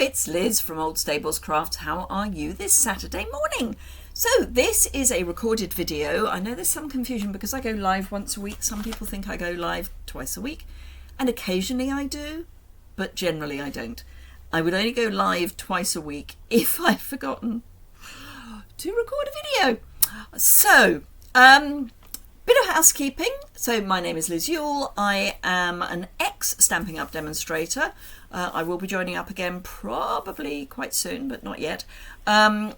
it's Liz from Old Stables Crafts. How are you this Saturday morning? So this is a recorded video. I know there's some confusion because I go live once a week. Some people think I go live twice a week, and occasionally I do, but generally I don't. I would only go live twice a week if I've forgotten to record a video. So, bit of housekeeping. So my name is Liz Yuille. I am an ex-Stampin' Up! Demonstrator. I will be joining up again probably quite soon, but not yet. And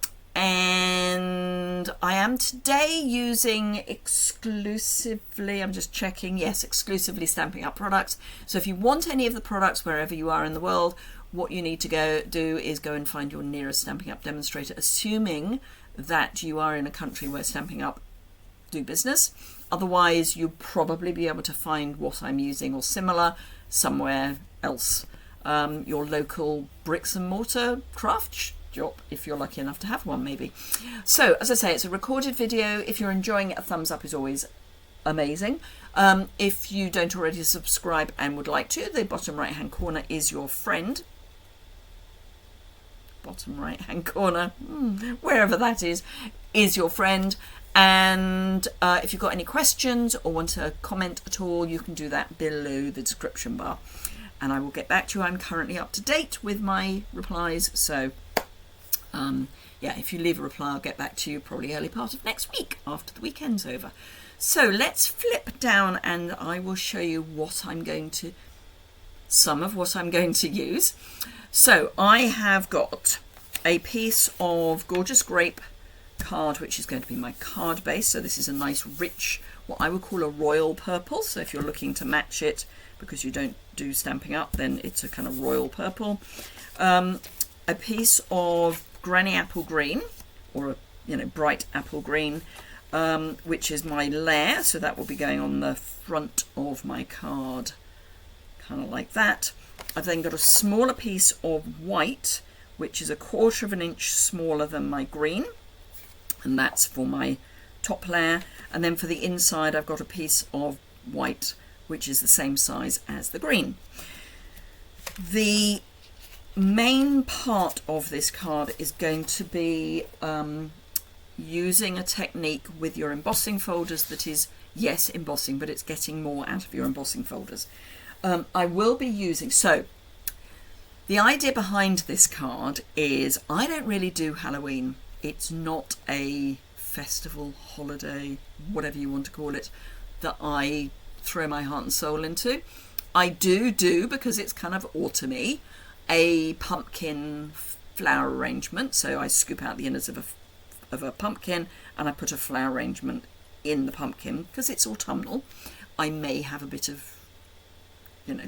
I am today using exclusively, I'm just checking, yes, exclusively Stampin' Up! Products. So if you want any of the products wherever you are in the world, what you need to go do is go and find your nearest Stampin' Up! Demonstrator, assuming that you are in a country where Stampin' Up! Do business. Otherwise, you'll probably be able to find what I'm using or similar somewhere else. Your local bricks and mortar craft shop, if you're lucky enough to have one, maybe. So, as I say, it's a recorded video. If you're enjoying it, a thumbs up is always amazing. If you don't already subscribe and would like to, the bottom right hand corner is your friend. Bottom right hand corner, wherever that is your friend. And if you've got any questions or want to comment at all, you can do that below the description bar and I will get back to you. I'm currently up to date with my replies, so yeah, if you leave a reply I'll get back to you probably early part of next week after the weekend's over. So let's flip down and I will show you some of what I'm going to use. So I have got a piece of gorgeous grape card, which is going to be my card base. So this is a nice rich, what I would call a royal purple. So if you're looking to match it because you don't do Stampin' Up, then it's a kind of royal purple. A piece of granny apple green, or a bright apple green, which is my layer. So that will be going on the front of my card, kind of like that. I've then got a smaller piece of white, which is 1/4 of an inch smaller than my green, and that's for my top layer. And then for the inside I've got a piece of white which is the same size as the green. The main part of this card is going to be using a technique with your embossing folders that is, yes, embossing, but it's getting more out of your embossing folders. I will be using, so the idea behind this card is I don't really do Halloween. It's not a festival, holiday, whatever you want to call it, that I throw my heart and soul into. I do, because it's kind of autumny, a pumpkin flower arrangement. So I scoop out the innards of a pumpkin and I put a flower arrangement in the pumpkin because it's autumnal. I may have a bit of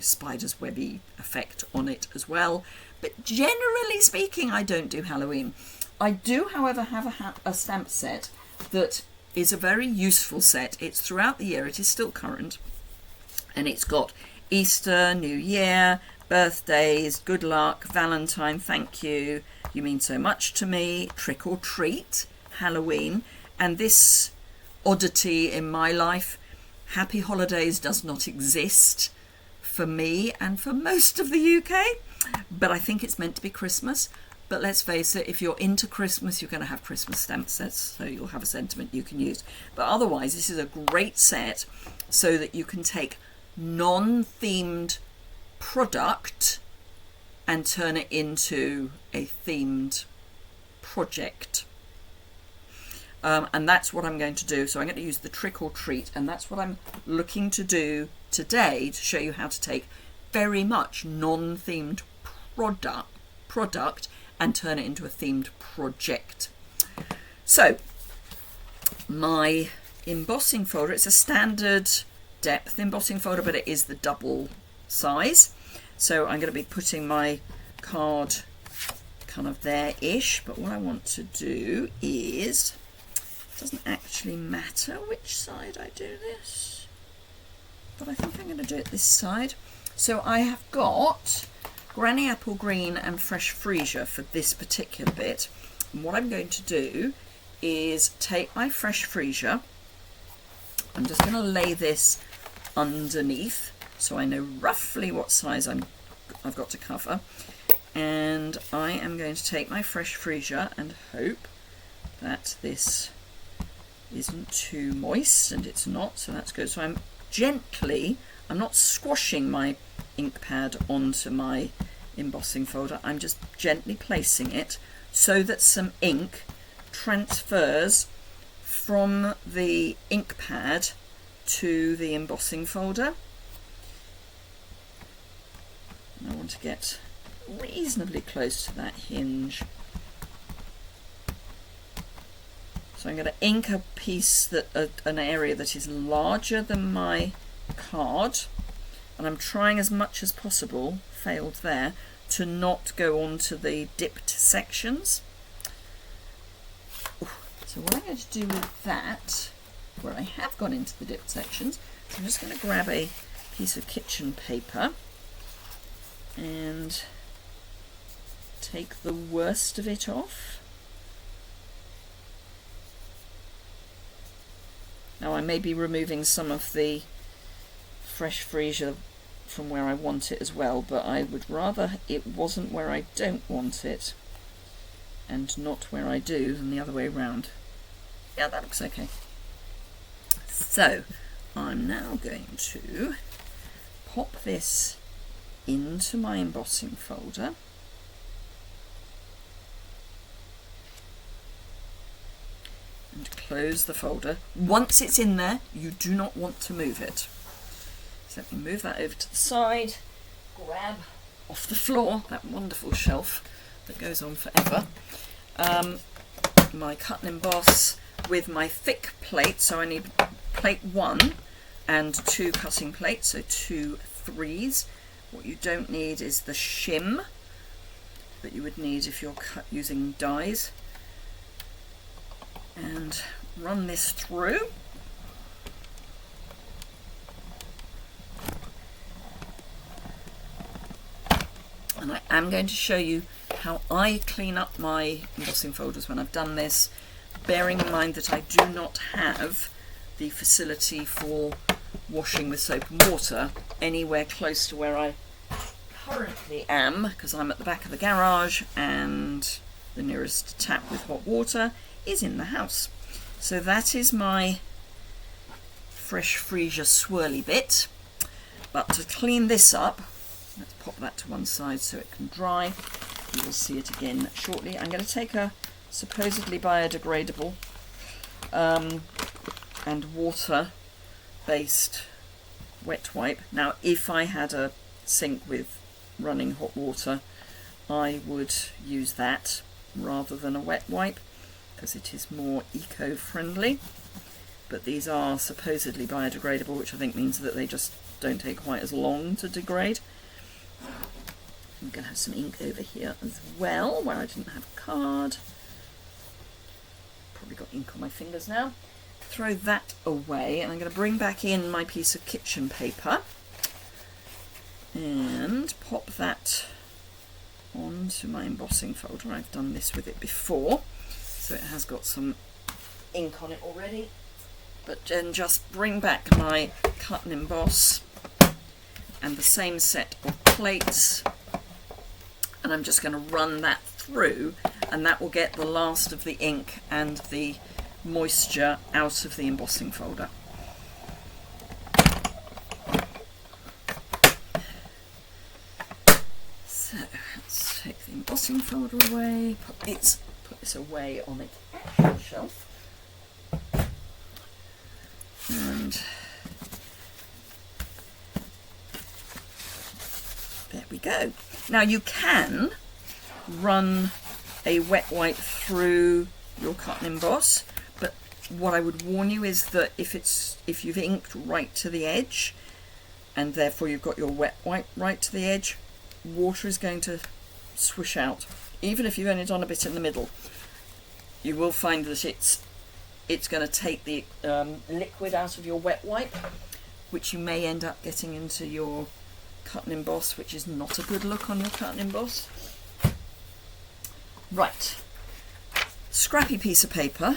spider's webby effect on it as well, but generally speaking I don't do Halloween. I do, however, have a stamp set that is a very useful set. It's throughout the year, it is still current, and it's got Easter, New Year, birthdays, good luck, Valentine, thank you, you mean so much to me, trick or treat, Halloween, and this oddity in my life, Happy Holidays does not exist for me and for most of the UK, but I think it's meant to be Christmas. But let's face it, if you're into Christmas, you're going to have Christmas stamp sets, so you'll have a sentiment you can use. But otherwise, this is a great set so that you can take non-themed product and turn it into a themed project. And that's what I'm going to do. So I'm going to use the trick or treat, and that's what I'm looking to do today to show you how to take very much non-themed product and turn it into a themed project. So my embossing folder, it's a standard depth embossing folder, but it is the double size. So I'm going to be putting my card kind of there-ish, but what I want to do is, it doesn't actually matter which side I do this, but I think I'm going to do it this side. So I have got Granny Apple Green and Fresh Freesia for this particular bit. And what I'm going to do is take my Fresh Freesia. I'm just going to lay this underneath so I know roughly what size I've got to cover. And I am going to take my fresh freesia and hope that this isn't too moist, and it's not, so that's good. So I'm not squashing my ink pad onto my embossing folder, I'm just gently placing it so that some ink transfers from the ink pad to the embossing folder. And I want to get reasonably close to that hinge. So I'm going to ink a piece an area that is larger than my card, and I'm trying as much as possible, failed there, to not go onto the dipped sections. So what I'm going to do with that, where I have gone into the dipped sections, I'm just going to grab a piece of kitchen paper and take the worst of it off. Now I may be removing some of the fresh freesia from where I want it as well, but I would rather it wasn't where I don't want it and not where I do than the other way around. Yeah, that looks okay. So I'm now going to pop this into my embossing folder. And close the folder. Once it's in there, you do not want to move it. So let me move that over to the side, grab off the floor that wonderful shelf that goes on forever, my cut and emboss with my thick plate. So I need plate 1 and 2 cutting plates, so 2 3s. What you don't need is the shim that you would need if you're using dies. And run this through. And I am going to show you how I clean up my embossing folders when I've done this, bearing in mind that I do not have the facility for washing with soap and water anywhere close to where I currently am, because I'm at the back of the garage and the nearest tap with hot water is in the house. So that is my fresh freesia swirly bit. But to clean this up, let's pop that to one side so it can dry. You will see it again shortly. I'm going to take a supposedly biodegradable and water based wet wipe. Now if I had a sink with running hot water, I would use that rather than a wet wipe, because it is more eco-friendly. But these are supposedly biodegradable, which I think means that they just don't take quite as long to degrade. I'm going to have some ink over here as well, where I didn't have a card. Probably got ink on my fingers now. Throw that away, and I'm going to bring back in my piece of kitchen paper and pop that onto my embossing folder. I've done this with it before, so it has got some ink on it already. But then just bring back my cut and emboss and the same set of plates, and I'm just going to run that through, and that will get the last of the ink and the moisture out of the embossing folder. So let's take the embossing folder away, put this away on its actual shelf, and there we go. Now you can run a wet wipe through your cut and emboss, but what I would warn you is that if you've inked right to the edge, and therefore you've got your wet wipe right to the edge, water is going to swish out. Even if you've only done a bit in the middle, you will find that it's going to take the liquid out of your wet wipe, which you may end up getting into your cut and emboss, which is not a good look on your cut and emboss. Right, scrappy piece of paper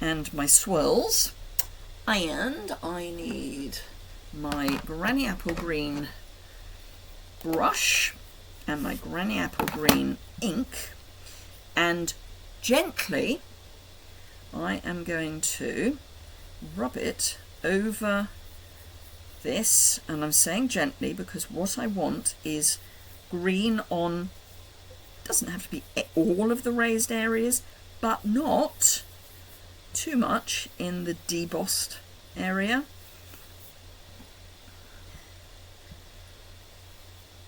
and my swirls, and I need my Granny Apple Green brush, and my Granny Apple Green ink, and gently I am going to rub it over this, and I'm saying gently because what I want is green on, doesn't have to be all of the raised areas, but not too much in the debossed area.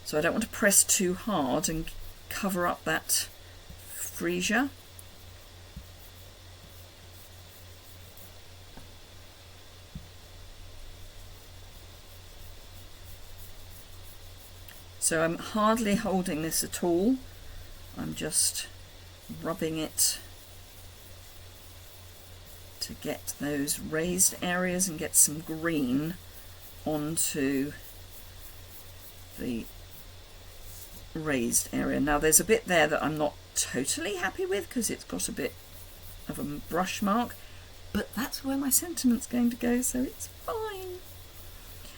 So I don't want to press too hard and cover up that freesia. So I'm hardly holding this at all. I'm just rubbing it to get those raised areas and get some green onto the raised area. Now there's a bit there that I'm not totally happy with because it's got a bit of a brush mark, but that's where my sentiment's going to go, so it's fine.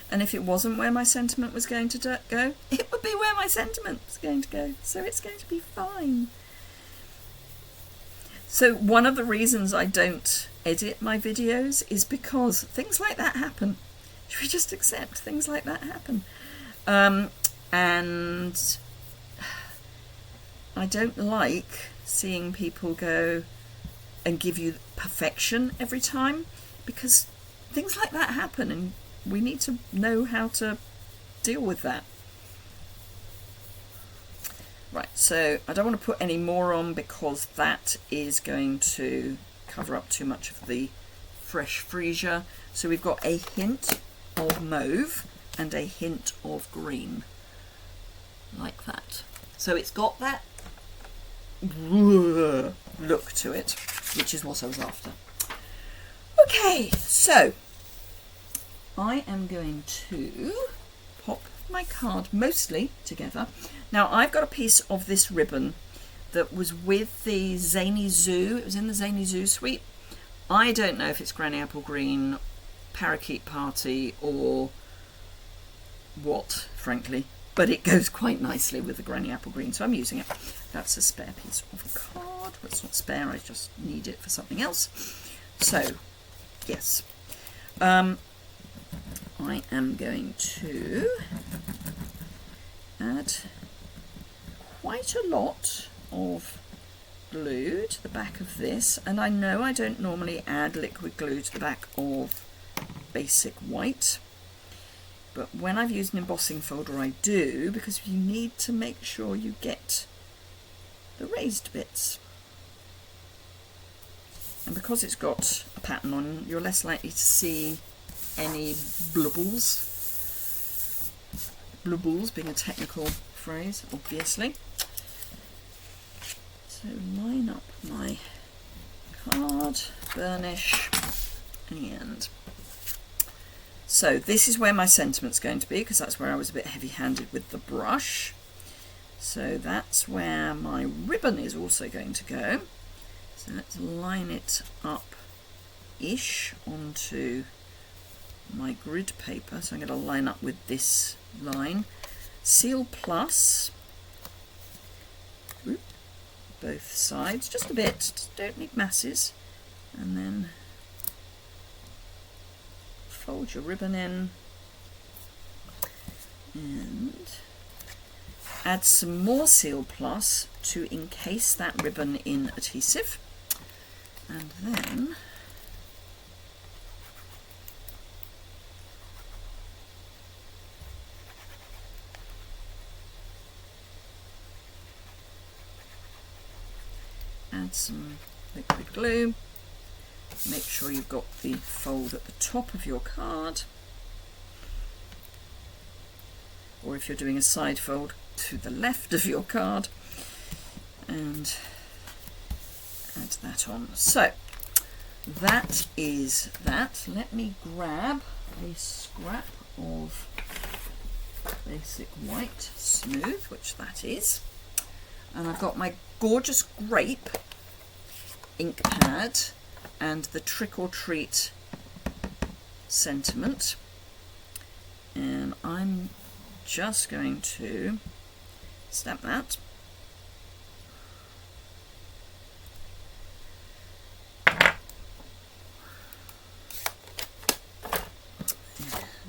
And if it wasn't where my sentiment was going to go, it would be where my sentiment was going to go, so it's going to be fine. So one of the reasons I don't edit my videos is because things like that happen. Should we just accept things like that happen? And I don't like seeing people go and give you perfection every time, because things like that happen and we need to know how to deal with that. Right, so I don't want to put any more on because that is going to cover up too much of the fresh freesia. So we've got a hint of mauve and a hint of green, like that. So it's got that look to it, which is what I was after. Okay, so I am going to pop my card mostly together. Now I've got a piece of this ribbon that was with the Zany Zoo. It was in the Zany Zoo suite. I don't know if it's Granny Apple Green, Parakeet Party, or what, frankly, but it goes quite nicely with the Granny Apple Green, so I'm using it. That's a spare piece of a card. Well, it's not spare, I just need it for something else. So, yes. I am going to add quite a lot of glue to the back of this, and I know I don't normally add liquid glue to the back of basic white, but when I've used an embossing folder I do, because you need to make sure you get the raised bits, and because it's got a pattern on, you're less likely to see any blubbles. Blubbles being a technical phrase, obviously. So line up my card, burnish, and so this is where my sentiment's going to be, because that's where I was a bit heavy-handed with the brush. So that's where my ribbon is also going to go. So let's line it up-ish onto my grid paper. So I'm going to line up with this line. Seal plus, both sides, just a bit, just don't need masses, and then fold your ribbon in and add some more Seal Plus to encase that ribbon in adhesive, and then add some liquid glue. Make sure you've got the fold at the top of your card, or if you're doing a side fold, to the left of your card, and add that on. So that is that. Let me grab a scrap of basic white smooth, which that is, and I've got my gorgeous grape ink pad and the Trick or Treat sentiment, and I'm just going to stamp that.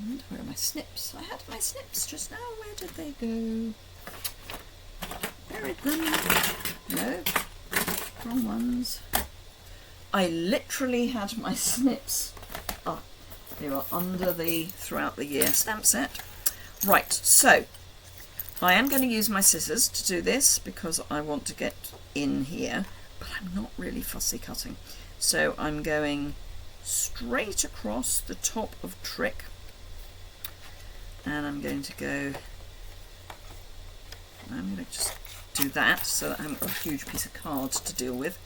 And where are my snips? I had my snips just now. Where did they go? Buried them. No, wrong ones. I literally had my snips. Oh, they were under the throughout the year stamp set. Right, so I am going to use my scissors to do this because I want to get in here, but I'm not really fussy cutting. So I'm going straight across the top of Trick, and I'm going to go, I'm going to just do that so that I haven't got a huge piece of card to deal with.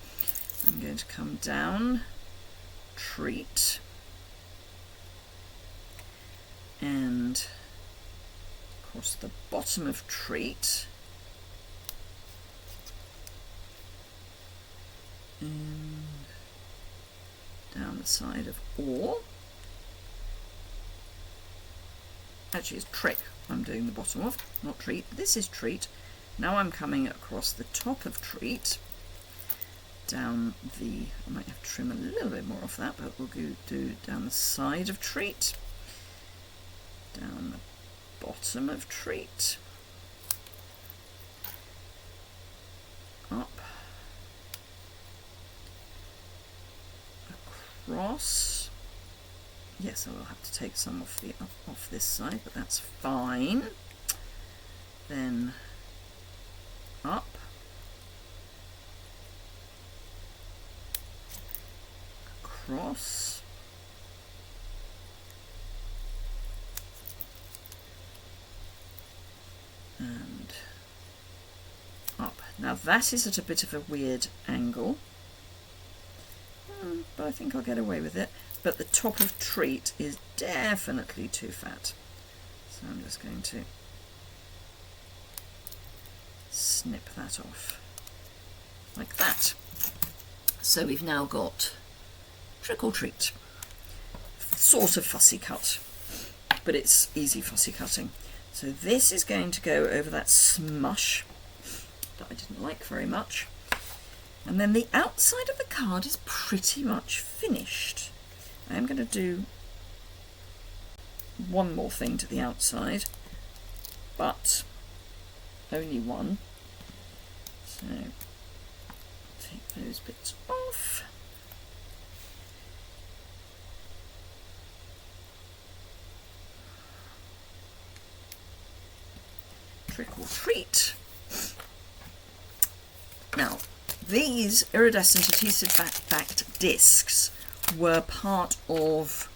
I'm going to come down, Treat, and across the bottom of Treat, and down the side of Or. Actually, it's Trick I'm doing the bottom of, not Treat. This is Treat. Now I'm coming across the top of Treat, down the, I might have to trim a little bit more off that, but we'll do down the side of Treat, down the bottom of Treat, up, across. Yes, I will have to take some off this side, but that's fine. Then up, across, and up. Now that is at a bit of a weird angle, but I think I'll get away with it. But the top of Treat is definitely too fat, so I'm just going to snip that off like that. So we've now got Trick or Treat. Sort of fussy cut, but it's easy fussy cutting. So this is going to go over that smush that I didn't like very much. And then the outside of the card is pretty much finished. I am going to do one more thing to the outside, but only one. So take those bits off. Trick or Treat. Now, these iridescent adhesive backed discs were part of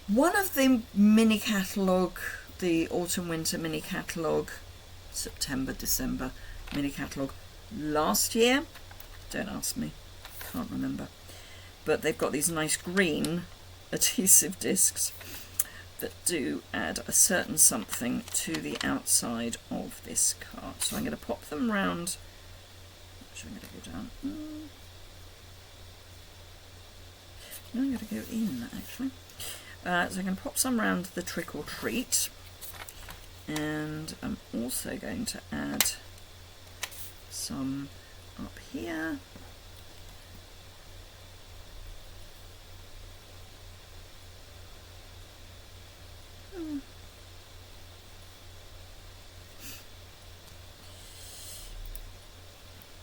one of the mini catalogue, the autumn winter mini catalogue, September, December mini catalogue last year. Don't ask me, can't remember. But they've got these nice green adhesive discs that do add a certain something to the outside of this card. So I'm going to pop them round. Actually, I'm going to go down. No, I'm going to go in, actually. So I'm going to pop some around the Trick or Treat. And I'm also going to add some up here.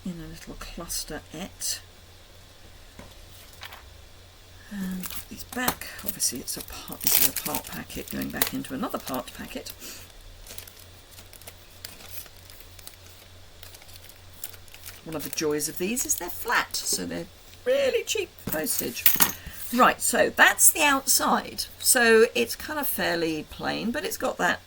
In a little cluster-ette. And put these back. Obviously it's a part, this is a part packet going back into another part packet. One of the joys of these is they're flat, so they're really cheap postage. Right, so that's the outside. So it's kind of fairly plain, but it's got that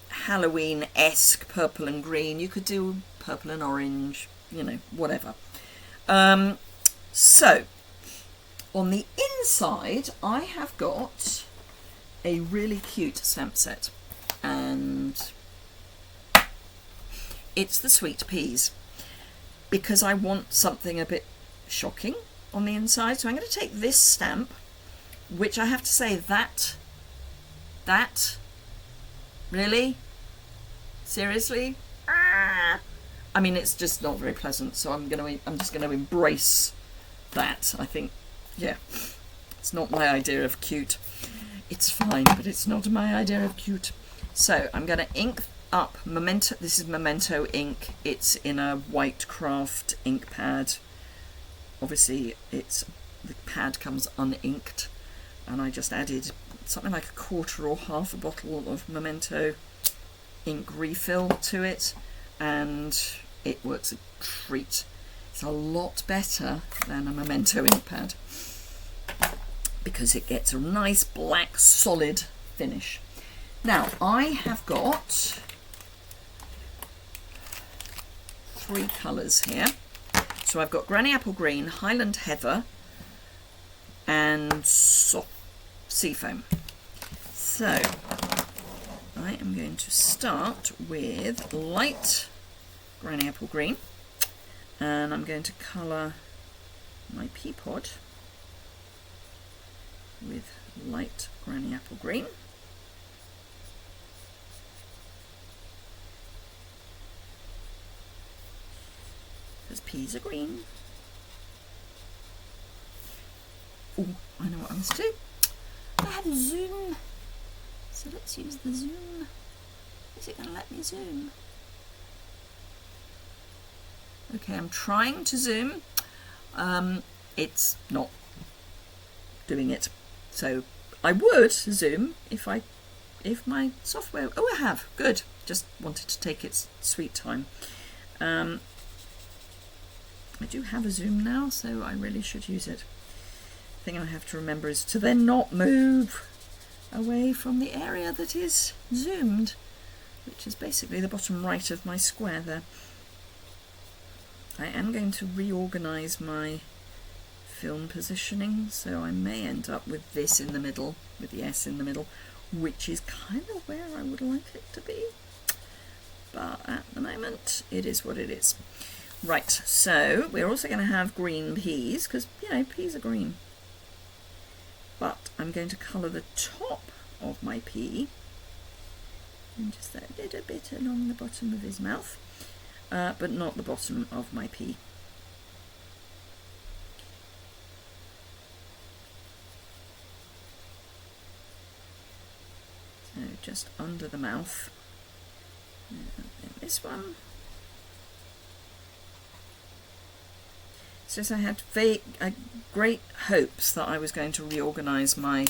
Halloween-esque purple and green. You could do purple and orange, you know, whatever. So on the inside, I have got a really cute stamp set, and it's the Sweet Peas, because I want something a bit shocking on the inside. So I'm going to take this stamp, which I have to say that really Seriously? Ah. I mean, it's just not very pleasant, so I'm just gonna embrace that. I think, yeah, it's not my idea of cute. It's fine, but it's not my idea of cute. So I'm gonna ink up Memento. This is Memento ink. It's in a white craft ink pad. Obviously, the pad comes uninked, and I just added something like a quarter or half a bottle of Memento ink refill to it, and it works a treat. It's a lot better than a Memento ink pad because it gets a nice black solid finish. Now I have got 3 colours here. So I've got Granny Apple Green, Highland Heather and soft Seafoam. So I am going to start with light Granny Apple Green, and I'm going to colour my pea pod with light Granny Apple Green. Because peas are green. Oh, I know what I must do. I have a zoom. So let's use the zoom. Is it going to let me zoom? Okay, I'm trying to zoom. It's not doing it. So I would zoom if my software. Oh, I have. Good. Just wanted to take its sweet time. I do have a zoom now, so I really should use it. The thing I have to remember is to then not move away from the area that is zoomed, which is basically the bottom right of my square there. I am going to reorganise my film positioning, so I may end up with this in the middle, with the S in the middle, which is kind of where I would like it to be. But at the moment, it is what it is. Right, so we're also going to have green peas, because, you know, peas are green. But I'm going to colour the top of my pea, and just that little bit along the bottom of his mouth, but not the bottom of my pea. So just under the mouth, and then this one. Since I had great hopes that I was going to reorganise my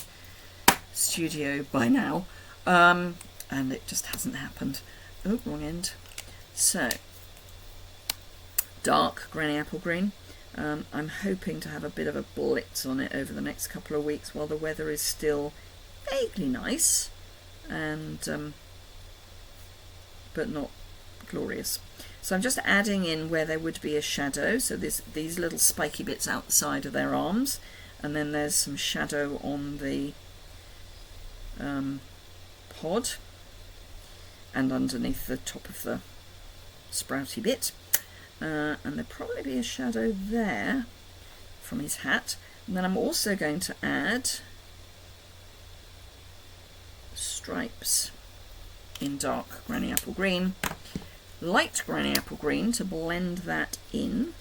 studio by now, and it just hasn't happened. Oh, wrong end. So, dark Granny Apple Green. I'm hoping to have a bit of a blitz on it over the next couple of weeks while the weather is still vaguely nice, and but not glorious. So I'm just adding in where there would be a shadow, so these little spiky bits out the side of their arms, and then there's some shadow on the pod and underneath the top of the sprouty bit, and there'll probably be a shadow there from his hat. And then I'm also going to add stripes in dark Granny Apple Green, light Granny Apple Green to blend that in.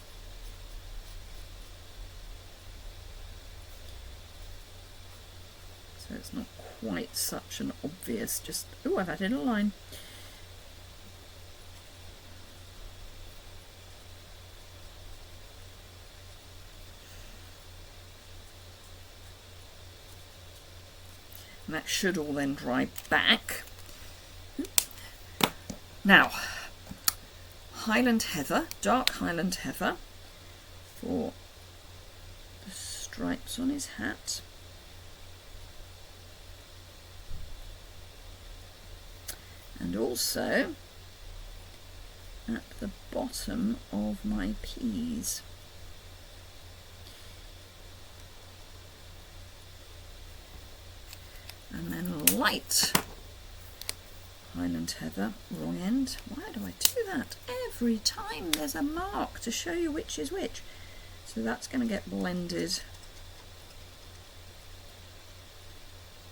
So it's not quite such an obvious, just, oh, I've added a line. And that should all then dry back. Now, Highland Heather, dark Highland Heather for the stripes on his hat. And also at the bottom of my peas. And then light Highland Heather, wrong end. Why do I do that? Every time there's a mark to show you which is which. So that's going to get blended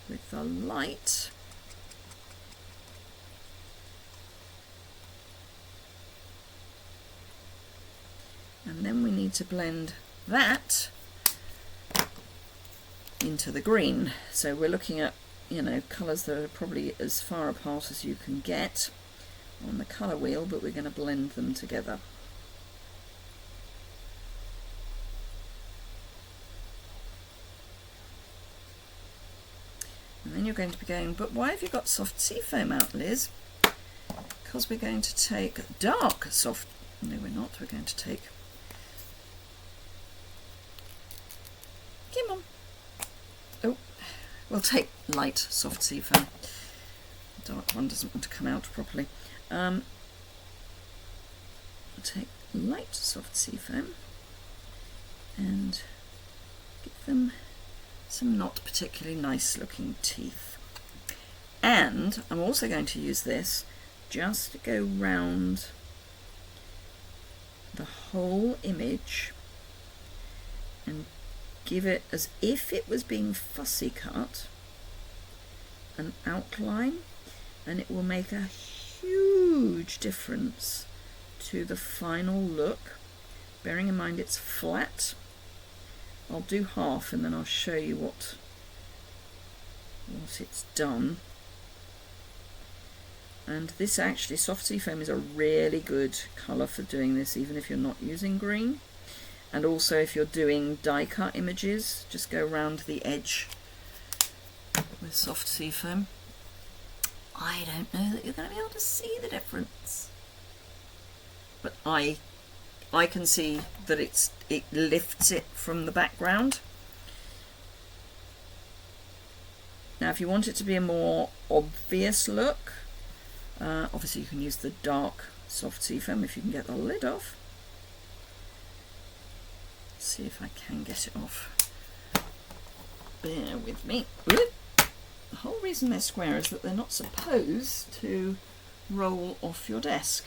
with the light. need to blend that into the green. So we're looking at, you know, colours that are probably as far apart as you can get on the colour wheel, but we're going to blend them together. And then you're going to be going, but why have you got soft sea foam out, Liz? Because we're going to take dark soft, no we're not, we're going to take, come on, oh, we'll take light soft sea foam. The dark one doesn't want to come out properly. We'll take light soft sea foam and give them some not particularly nice looking teeth. And I'm also going to use this just to go round the whole image and give it, as if it was being fussy cut, an outline, and it will make a huge difference to the final look, bearing in mind it's flat. I'll do half and then I'll show you what it's done. And this actually, soft sea foam is a really good colour for doing this, even if you're not using green. And also if you're doing die cut images, just go around the edge with soft sea foam. I don't know that you're going to be able to see the difference, but I can see that it lifts it from the background. Now if you want it to be a more obvious look, obviously you can use the dark soft sea foam if you can get the lid off. Let's see if I can get it off. Bear with me. The whole reason they're square is that they're not supposed to roll off your desk.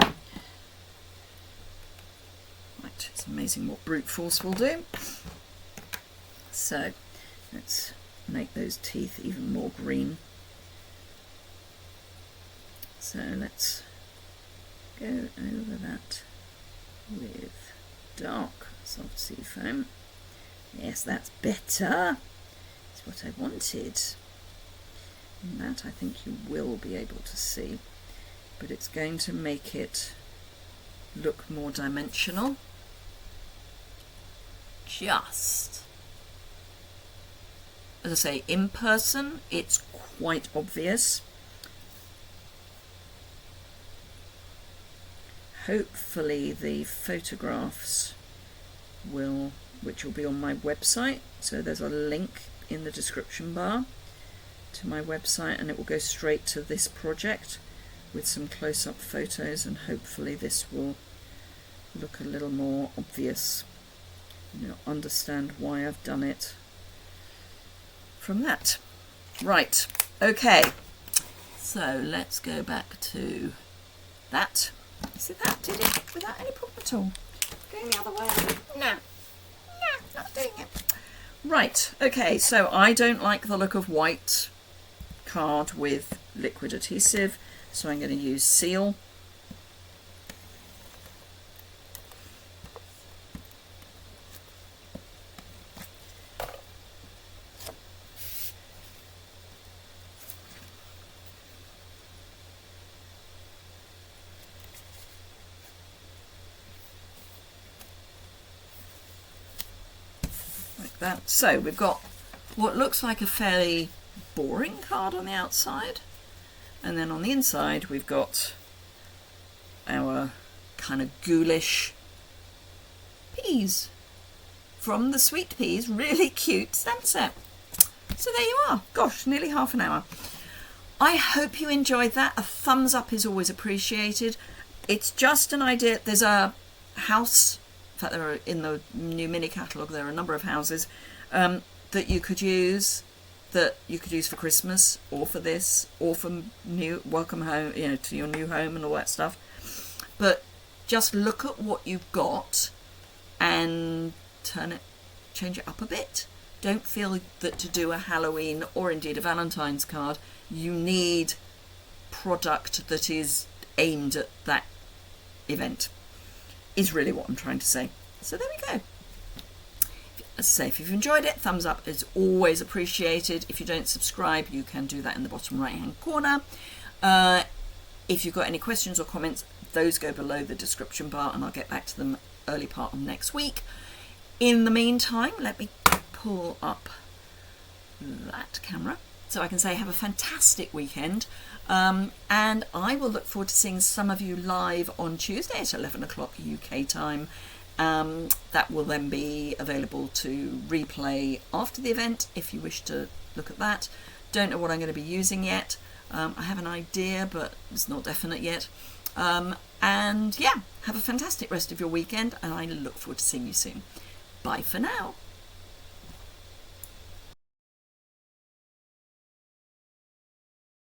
Right, it's amazing what brute force will do. So let's make those teeth even more green. So let's go over that with dark soft sea foam. Yes, that's better. That's what I wanted. And that I think you will be able to see. But it's going to make it look more dimensional. Just. As I say, in person, it's quite obvious. Hopefully the photographs will, which will be on my website, so there's a link in the description bar to my website and it will go straight to this project with some close-up photos, and hopefully this will look a little more obvious. You'll understand why I've done it from that. Right, okay, so let's go back to that. See, that did it without any problem at all. Going the other way. No, not doing it. Right, okay, so I don't like the look of white card with liquid adhesive, so I'm going to use Seal. That. So we've got what looks like a fairly boring card on the outside, and then on the inside we've got our kind of ghoulish peas from the Sweet Peas really cute stamp set. So there you are. Gosh, nearly half an hour. I hope you enjoyed that. A thumbs up is always appreciated. It's just an idea. There's a house, in fact, there are, in the new mini catalogue, there are a number of houses that you could use for Christmas, or for this, or for new welcome home, you know, to your new home and all that stuff. But just look at what you've got and change it up a bit. Don't feel that to do a Halloween or indeed a Valentine's card, you need product that is aimed at that event. is really what I'm trying to say. So there we go. As I say, if you've enjoyed it, thumbs up is always appreciated. If you don't subscribe, you can do that in the bottom right hand corner. If you've got any questions or comments, those go below the description bar and I'll get back to them early part of next week. In the meantime, let me pull up that camera so I can say have a fantastic weekend, and I will look forward to seeing some of you live on Tuesday at 11 o'clock UK time. That will then be available to replay after the event if you wish to look at that. Don't know what I'm going to be using yet. I have an idea, but it's not definite yet. And yeah, have a fantastic rest of your weekend, and I look forward to seeing you soon. Bye for now.